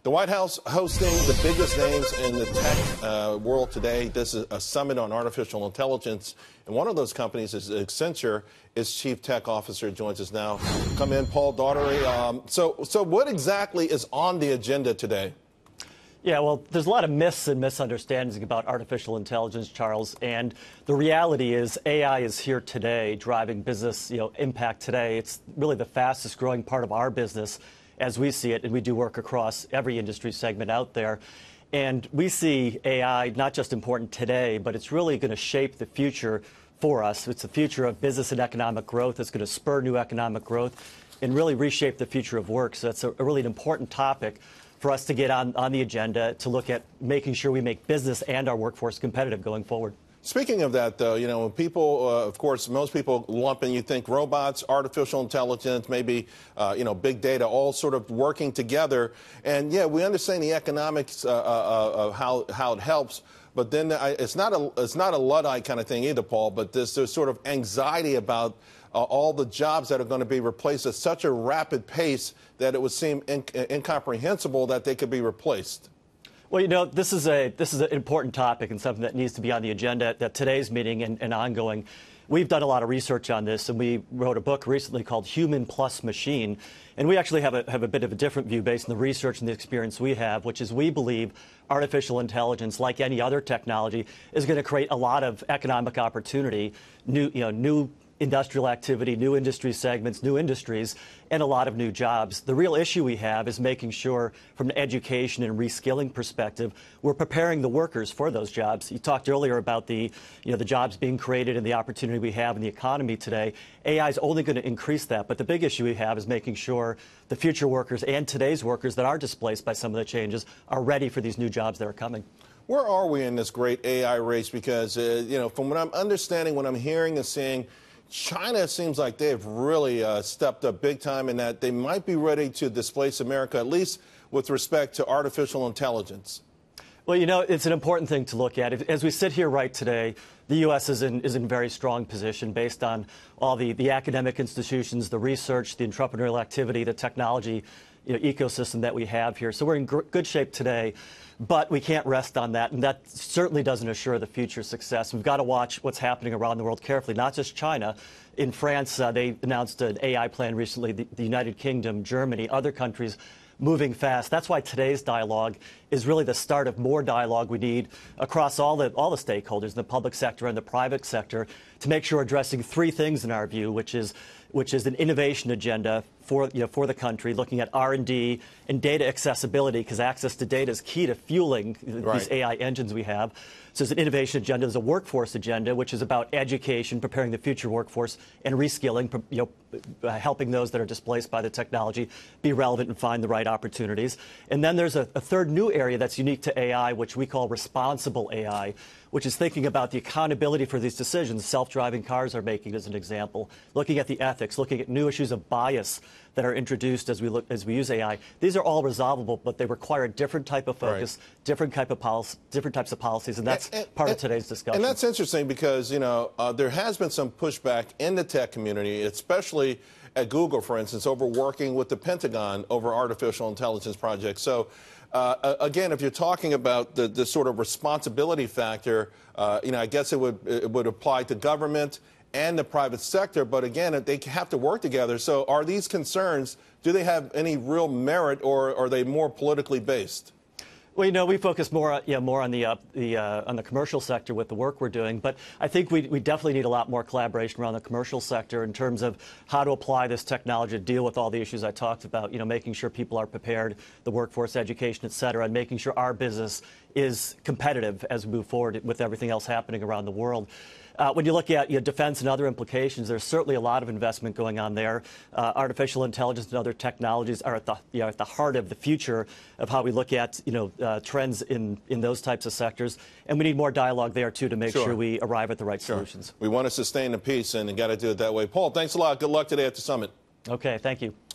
The White House hosting the biggest names in the tech world today. This is a summit on artificial intelligence. And one of those companies is Accenture. Its chief tech officer joins us now. Come in, Paul Daugherty. So what exactly is on the agenda today? Yeah, well, there's a lot of myths and misunderstandings about artificial intelligence, Charles, and the reality is AI is here today, driving business, impact today. It's really the fastest growing part of our business as we see it, and we do work across every industry segment out there. And we see AI not just important today, but it's really going to shape the future for us. It's the future of business and economic growth. It's going to spur new economic growth and really reshape the future of work. So that's a really important topic for us to get on the agenda to look at making sure we make business and our workforce competitive going forward. Speaking of that, though, when people, of course, most people lump in, you think robots, artificial intelligence, maybe, big data, all sort of working together. And, yeah, we understand the economics of how it helps. But then it's not a Luddite kind of thing either, Paul, but there's sort of anxiety about all the jobs that are going to be replaced at such a rapid pace that it would seem incomprehensible that they could be replaced. Well, this is an important topic and something that needs to be on the agenda at today's meeting and ongoing. We've done a lot of research on this, and we wrote a book recently called Human Plus Machine. And we actually have a bit of a different view based on the research and the experience we have, which is we believe artificial intelligence, like any other technology, is going to create a lot of economic opportunity, new industrial activity, new industry segments, new industries, and a lot of new jobs. The real issue we have is making sure, from an education and reskilling perspective, we're preparing the workers for those jobs. You talked earlier about the jobs being created and the opportunity we have in the economy today. AI is only going to increase that, but the big issue we have is making sure the future workers and today's workers that are displaced by some of the changes are ready for these new jobs that are coming. Where are we in this great AI race? Because, from what I'm understanding, what I'm hearing and seeing, China seems like they've really stepped up big time in that they might be ready to displace America, at least with respect to artificial intelligence. Well, it's an important thing to look at. As we sit here right today, the U.S. is in a very strong position based on all the academic institutions, the research, the entrepreneurial activity, the technology ecosystem that we have here. So we're in good shape today, but we can't rest on that, and that certainly doesn't assure the future success. We've got to watch what's happening around the world carefully, not just China. In France, they announced an AI plan recently, the United Kingdom, Germany, other countries moving fast. That's why today's dialogue is really the start of more dialogue we need across all the stakeholders in the public sector and the private sector to make sure we're addressing three things in our view, which is an innovation agenda for the country, looking at R&D and data accessibility, because access to data is key to fueling these AI engines we have. So there's an innovation agenda, there's a workforce agenda, which is about education, preparing the future workforce, and reskilling, helping those that are displaced by the technology be relevant and find the right opportunities. And then there's a third new area that's unique to AI, which we call responsible AI, which is thinking about the accountability for these decisions self-driving cars are making, as an example, looking at the ethics, looking at new issues of bias that are introduced as we use AI. These are all resolvable, but they require a different type of focus, different types of policies, and that's part of today's discussion. And that's interesting because, there has been some pushback in the tech community, especially at Google, for instance, over working with the Pentagon over artificial intelligence projects. So, again, if you're talking about the sort of responsibility factor, I guess it would apply to government and the private sector. But again, they have to work together. So are these concerns, do they have any real merit, or are they more politically based? Well, we focus more on the commercial sector with the work we're doing, but I think we definitely need a lot more collaboration around the commercial sector in terms of how to apply this technology to deal with all the issues I talked about. Making sure people are prepared, the workforce, education, et cetera, and making sure our business is competitive as we move forward with everything else happening around the world. When you look at defense and other implications, there's certainly a lot of investment going on there. Artificial intelligence and other technologies are at the heart of the future of how we look at trends in those types of sectors, and we need more dialogue there too to make sure we arrive at the right solutions. We want to sustain the peace, and got to do it that way. Paul, thanks a lot. Good luck today at the summit. Okay, thank you.